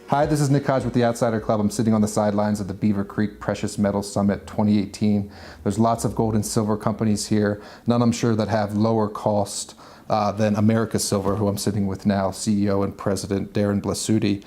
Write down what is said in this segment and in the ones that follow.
Hi, this is Nick Hodge with the Outsider Club. I'm sitting on the sidelines of the Beaver Creek Precious Metals Summit 2018. There's lots of gold and silver companies here, none I'm sure that have lower cost than America Silver, who I'm sitting with now, CEO and President Darren Blasutti.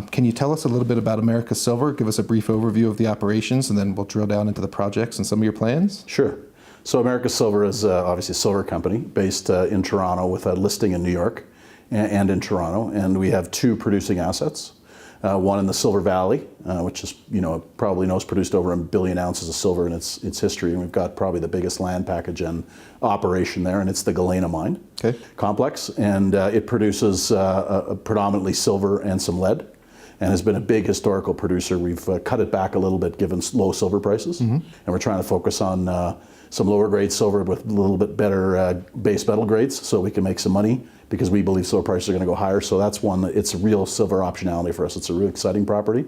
Can you tell us a little bit about America Silver? Give us a brief overview of the operations, and then we'll drill down into the projects and some of your plans. Sure. So America Silver is obviously a silver company based in Toronto with a listing in New York and in Toronto, and we have two producing assets. One in the Silver Valley, which is, probably knows produced over 1 billion ounces of silver in its history, and we've got probably the biggest land package and operation there, and it's the Galena mine complex, and it produces predominantly silver and some lead, and has been a big historical producer. We've cut it back a little bit given low silver prices, and we're trying to focus on some lower grade silver with a little bit better base metal grades so we can make some money, because we believe silver prices are going to go higher. So that's one, it's a real silver optionality for us. It's a really exciting property.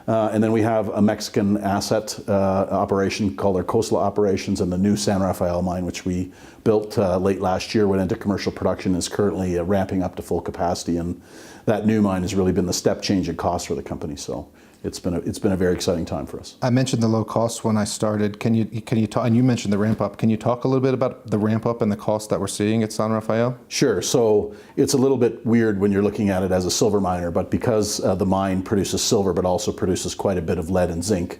And then we have a Mexican asset operation called our Cosala operations, and the new San Rafael mine, which we built late last year, went into commercial production, is currently ramping up to full capacity. And that new mine has really been the step change in cost for the company. So it's been a very exciting time for us. I mentioned the low cost when I started. Can you talk, and you mentioned the ramp up. Can you talk a little bit about the ramp up and the cost that we're seeing at San Rafael? Sure. So it's a little bit weird when you're looking at it as a silver miner, but because the mine produces silver but also produces quite a bit of lead and zinc,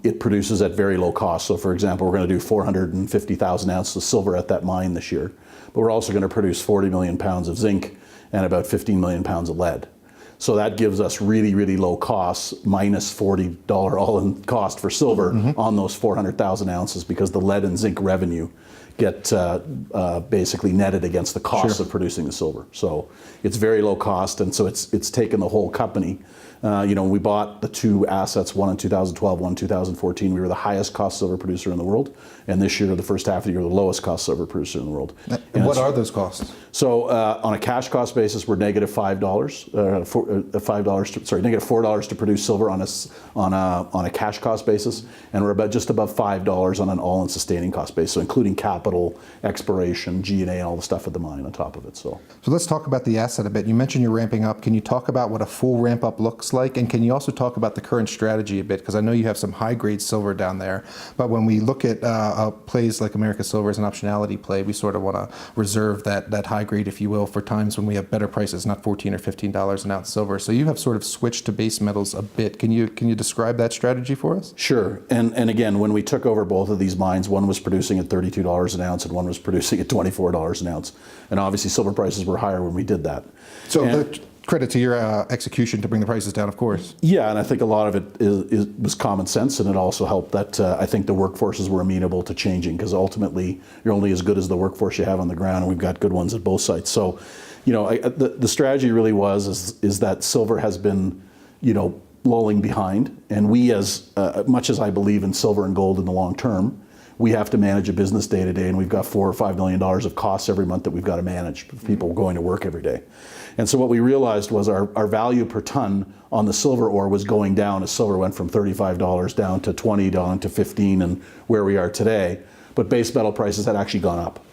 it produces at very low cost. So for example, we're going to do 450,000 ounces of silver at that mine this year, but we're also going to produce 40 million pounds of zinc and about 15 million pounds of lead. So that gives us really, really low costs, minus $40 all-in cost for silver on those 400,000 ounces, because the lead and zinc revenue get basically netted against the cost of producing the silver. So it's very low cost, and so it's taken the whole company. We bought the two assets, one in 2012, one in 2014. We were the highest cost silver producer in the world, and this year, the first half of the year, the lowest cost silver producer in the world. And what are those costs? So on a cash cost basis, we're negative negative $4 to produce silver on a cash cost basis, and we're about just above $5 on an all-in sustaining cost basis, so including capital, exploration, G&A, and all the stuff at the mine on top of it. So let's talk about the asset a bit. You mentioned you're ramping up. Can you talk about what a full ramp up looks like, and can you also talk about the current strategy a bit, because I know you have some high grade silver down there, but when we look at plays like America Silver as an optionality play, we sort of want to reserve that high grade, if you will, for times when we have better prices, not $14 or $15 an ounce silver. So you have sort of switched to base metals a bit. Can you describe that strategy for us? Sure. And again, when we took over both of these mines, one was producing at $32 an ounce and one was producing at $24 an ounce, and obviously silver prices were higher when we did that. So credit to your execution to bring the prices down, of course. Yeah, and I think a lot of it was common sense, and it also helped that I think the workforces were amenable to changing, because ultimately you're only as good as the workforce you have on the ground, and we've got good ones at both sites. So, the strategy really is that silver has been, lulling behind, and we, as much as I believe in silver and gold in the long term, we have to manage a business day to day, and we've got $4 or $5 million of costs every month that we've got to manage, people going to work every day. And so what we realized was our value per ton on the silver ore was going down as silver went from $35 down to $20, down to $15, and where we are today. But base metal prices had actually gone up.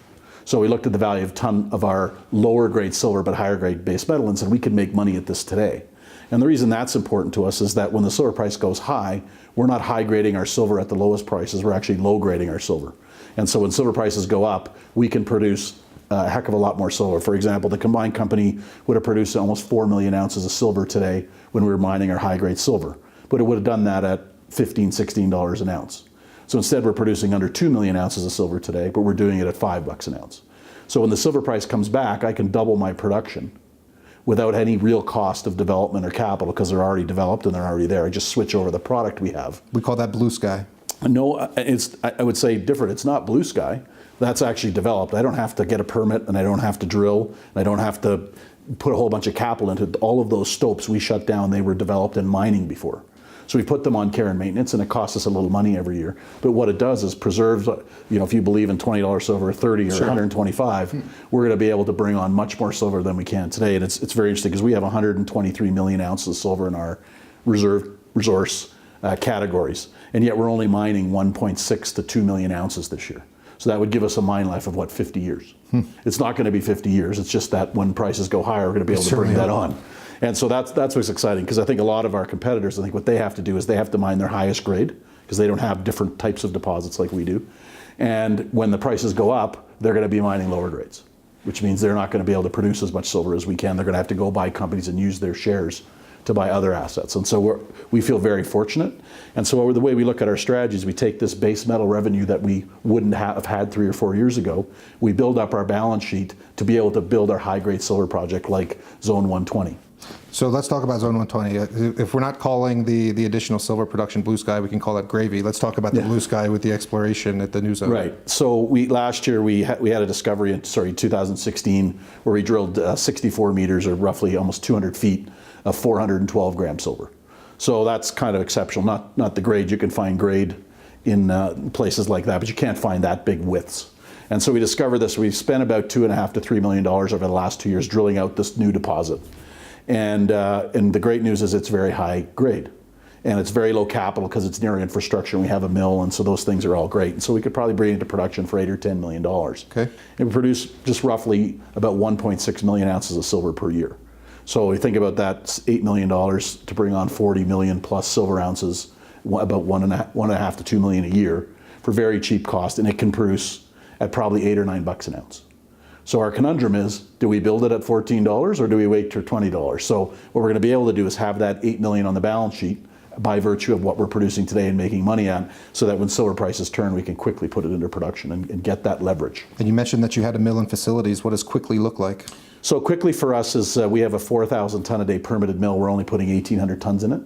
So we looked at the value of ton of our lower grade silver but higher grade base metal and said we could make money at this today. And the reason that's important to us is that when the silver price goes high, we're not high grading our silver at the lowest prices, we're actually low grading our silver. And so when silver prices go up, we can produce a heck of a lot more silver. For example, the combined company would have produced almost 4 million ounces of silver today when we were mining our high-grade silver. But it would have done that at $15, $16 an ounce. So instead we're producing under 2 million ounces of silver today, but we're doing it at $5 an ounce. So when the silver price comes back, I can double my production without any real cost of development or capital, because they're already developed and they're already there. I just switch over the product we have. We call that blue sky. No, I would say different. It's not blue sky. That's actually developed. I don't have to get a permit, and I don't have to drill, and I don't have to put a whole bunch of capital into it. All of those stopes we shut down, they were developed in mining before. So we put them on care and maintenance, and it costs us a little money every year. But what it does is preserves, if you believe in $20 silver, 30 or 125, we're going to be able to bring on much more silver than we can today. And it's very interesting, because we have 123 million ounces of silver in our resource categories, and yet we're only mining 1.6 to 2 million ounces this year. So that would give us a mine life of, what, 50 years? It's not going to be 50 years. It's just that when prices go higher, we're going to be able to bring that on. And so that's what's exciting, because I think a lot of our competitors, I think what they have to do is they have to mine their highest grade, because they don't have different types of deposits like we do. And when the prices go up, they're going to be mining lower grades, which means they're not going to be able to produce as much silver as we can. They're going to have to go buy companies and use their shares to buy other assets. And so we feel very fortunate. And so the way we look at our strategies, we take this base metal revenue that we wouldn't have had 3 or 4 years ago, we build up our balance sheet to be able to build our high-grade silver project like Zone 120. So let's talk about Zone 120. If we're not calling the additional silver production blue sky, we can call that gravy. Let's talk about the blue sky with the exploration at the new zone. Right. So last year we had a discovery in 2016 where we drilled 64 meters, or roughly almost 200 feet, of 412 gram silver. So that's kind of exceptional. Not the grade. You can find grade in places like that, but you can't find that big widths. And so we discovered this. We've spent about $2.5 to $3 million over the last 2 years drilling out this new deposit. And the great news is it's very high grade, and it's very low capital because it's near infrastructure and we have a mill, and so those things are all great. And so we could probably bring it into production for $8 or $10 million. Okay. And we produce just roughly about 1.6 million ounces of silver per year. So you think about that, $8 million to bring on 40 million plus silver ounces, about $1.5 to $2 million a year for very cheap cost, and it can produce at probably $8 or $9 an ounce. So our conundrum is, do we build it at $14 or do we wait till $20? So what we're going to be able to do is have that $8 million on the balance sheet by virtue of what we're producing today and making money on, so that when silver prices turn, we can quickly put it into production and get that leverage. And you mentioned that you had a mill and facilities. What does quickly look like? So quickly for us is we have a 4,000 ton a day permitted mill. We're only putting 1,800 tons in it.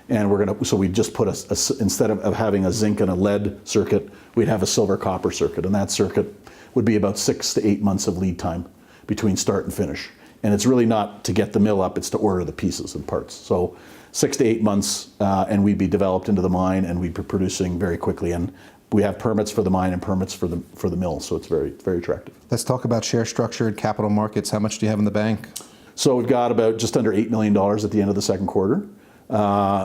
And so we just put instead of having a zinc and a lead circuit, we'd have a silver copper circuit. And that circuit would be about 6 to 8 months of lead time between start and finish. And it's really not to get the mill up, it's to order the pieces and parts. So 6 to 8 months, and we'd be developed into the mine, and we'd be producing very quickly. And we have permits for the mine and permits for the mill, so it's very, very attractive. Let's talk about share structure and capital markets. How much do you have in the bank? So we've got about just under $8 million at the end of the second quarter.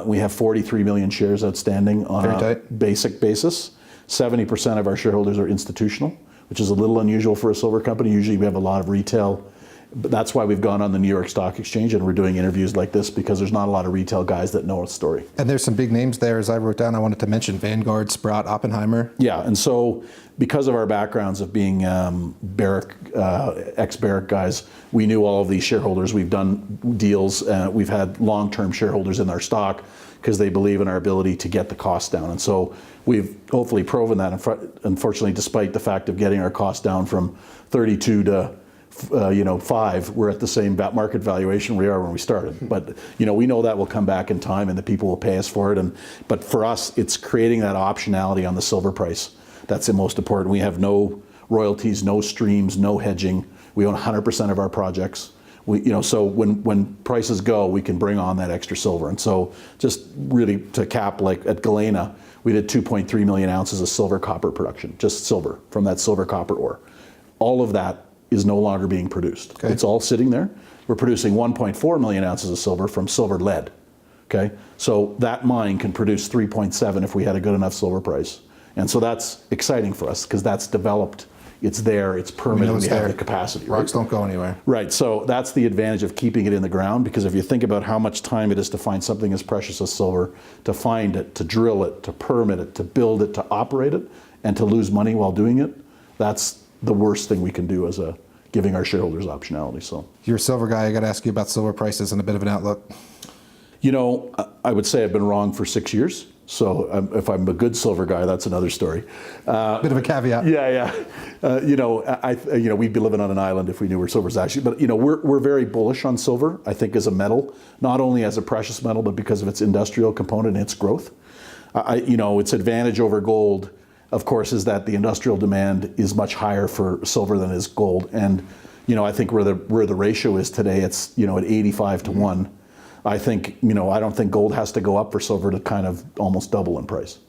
We have 43 million shares outstanding on a basic basis. 70% of our shareholders are institutional, which is a little unusual for a silver company. Usually we have a lot of retail. But that's why we've gone on the New York Stock Exchange and we're doing interviews like this, because there's not a lot of retail guys that know our story. And there's some big names there, as I wrote down. I wanted to mention Vanguard, Sprott, Oppenheimer. Yeah, and so because of our backgrounds of being ex-Barrick guys, we knew all of these shareholders. We've done deals. We've had long-term shareholders in our stock because they believe in our ability to get the cost down. And so we've hopefully proven that. Unfortunately, despite the fact of getting our cost down from 32 to 5, we're at the same market valuation we are when we started. But we know that will come back in time, and the people will pay us for it. But for us, it's creating that optionality on the silver price that's the most important. We have no royalties, no streams, no hedging. We own 100% of our projects. So when prices go, we can bring on that extra silver. And so just really to cap, like at Galena, we did 2.3 million ounces of silver copper production, just silver from that silver copper ore. All of that is no longer being produced. Okay. It's all sitting there. We're producing 1.4 million ounces of silver from silver lead. Okay, so that mine can produce 3.7 if we had a good enough silver price. And so that's exciting for us because that's developed. It's there, it's permitted, we have the capacity. Rocks don't go anywhere. Right, so that's the advantage of keeping it in the ground, because if you think about how much time it is to find something as precious as silver, to find it, to drill it, to permit it, to build it, to operate it, and to lose money while doing it, that's the worst thing we can do as giving our shareholders optionality. So you're a silver guy. I got to ask you about silver prices and a bit of an outlook. I would say I've been wrong for 6 years. So if I'm a good silver guy, that's another story. Bit of a caveat. Yeah. We'd be living on an island if we knew where silver's actually. But we're very bullish on silver. I think as a metal, not only as a precious metal, but because of its industrial component and its growth. Its advantage over gold, of course, is that the industrial demand is much higher for silver than is gold. And I think where the ratio is today, it's at 85 to 1. I think, I don't think gold has to go up for silver to kind of almost double in price.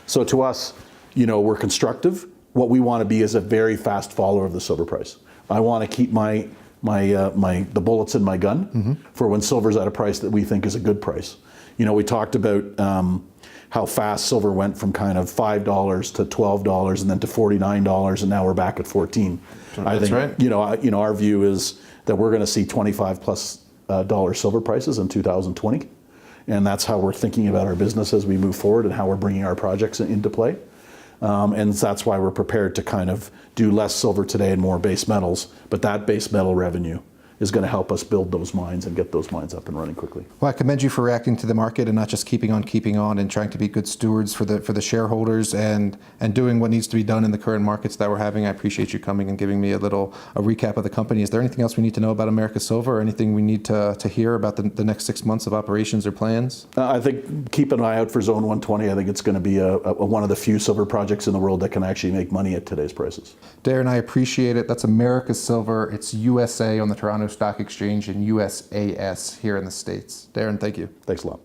So to us, we're constructive. What we want to be is a very fast follower of the silver price. I want to keep the bullets in my gun for when silver's at a price that we think is a good price. We talked about how fast silver went from kind of $5 to $12 and then to $49, and now we're back at 14. That's right. Our view is that we're going to see 25 plus dollar silver prices in 2020. And that's how we're thinking about our business as we move forward and how we're bringing our projects into play. And that's why we're prepared to kind of do less silver today and more base metals. But that base metal revenue is going to help us build those mines and get those mines up and running quickly. Well, I commend you for reacting to the market and not just keeping on and trying to be good stewards for the shareholders and doing what needs to be done in the current markets that we're having. I appreciate you coming and giving me a recap of the company. Is there anything else we need to know about America Silver, or anything we need to hear about the next 6 months of operations or plans? I think keep an eye out for Zone 120. I think it's going to be one of the few silver projects in the world that can actually make money at today's prices. Darren, I appreciate it. That's America Silver. It's USA on the Toronto Stock Exchange and USAS here in the States. Darren, thank you. Thanks a lot.